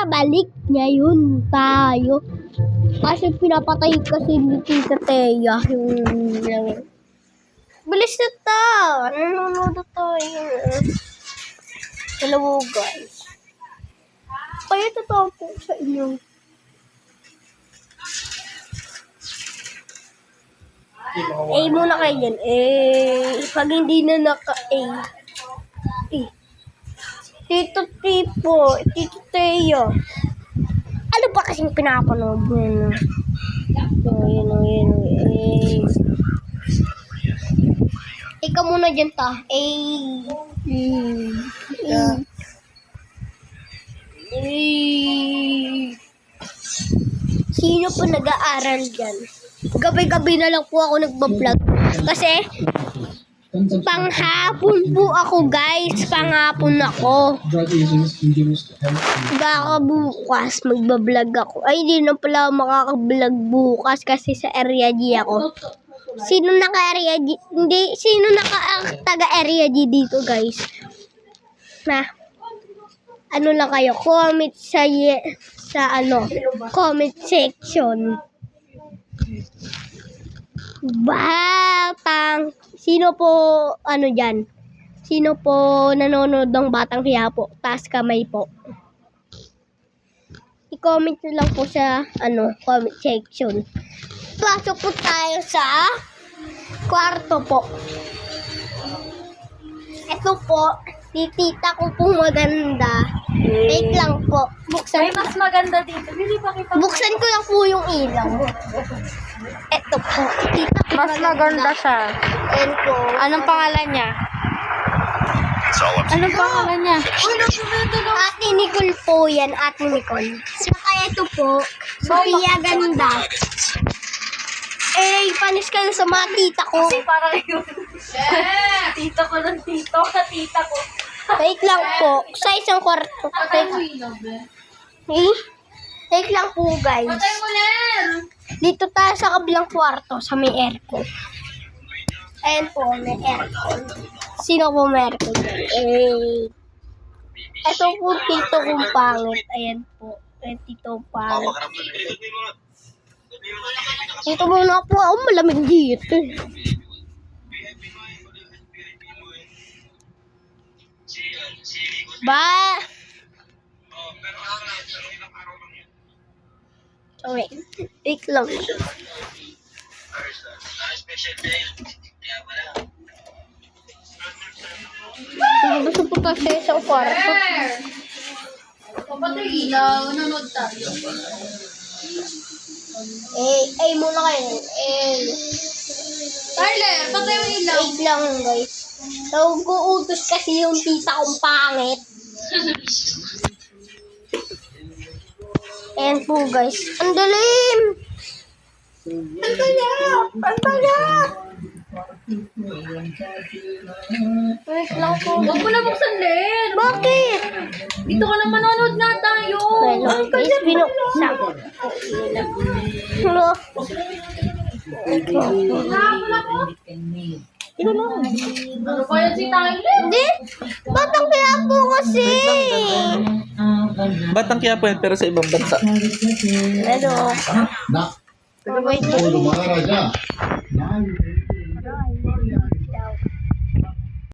babalik ngayon tayo. Kasi pinapatay kasi ni Tita Teya yung bilis na to. Nanonood tayo. Hello guys. Kaya totoo po sa inyo. Muna kayo dyan. Pag hindi na naka-A. Tito Tipo, Tito Teo. Ano ba kasing pinapanood mo yun? Yun. Ikaw muna dyan ta. Sino po nag-aaral dyan? Gabi-gabi na lang po ako nagbablog. Kasi panghapon po ako guys. Panghapon ako. Baka bukas magbablog ako. Ay, hindi na pala makakablog bukas kasi sa area G ako. Sino naka-area G? Hindi, sino naka-taga-area G dito guys? Ano lang kayo, comment sa comment section. Sino po dyan? Sino po nanonood ng Batang Quiapo? Taas kamay po. I-comment nyo lang po sa comment section. Pasok po tayo sa kwarto po. Ito po, tita ko po maganda. Wait lang po. Ay, mas maganda dito. Buksan ko lang po yung ilaw. Ito po. Tita ko Mas maganda siya. And po. Anong pangalan niya? Anong pangalan niya? Ate Nicole po yan. Ate Nicole. Saka ito po. Sophia Ganda. Panis kayo sa mga tita ko. Kasi parang yun. Tito ko ng tito. Tita ko. Wait lang po. Sa isang kwarto. Wait lang po guys. Patay mo lang! Dito tayo sa kabilang kwarto. Sa may aircon. Ayan po. May aircon. Sino po may aircon? Ito po tito kong pangit. Ayan po. Ayan tito pangit. Dito muna po ako. Malamig dito. Wait lang. Gusto po kasi sa kwarto. Kapatid ilaw, nanood tayo. Muna kayo. Tyler, patay mo ilaw. Wait lang guys. Nag-uutos kasi yung tita kong pangit. Ayan po guys. Ang dalim! Pantaya! Wait lang po. Huwag mo na buksan, Len. Bakit? Dito ka lang manonood na tayo. Well, guys, binuksan. Hello? Ano ba yan si Tyler? Hindi. Batang Quiapo kasi. Batang Quiapo yan pero sa ibang bansa. Hello? Nak, Wait. lumara dyan.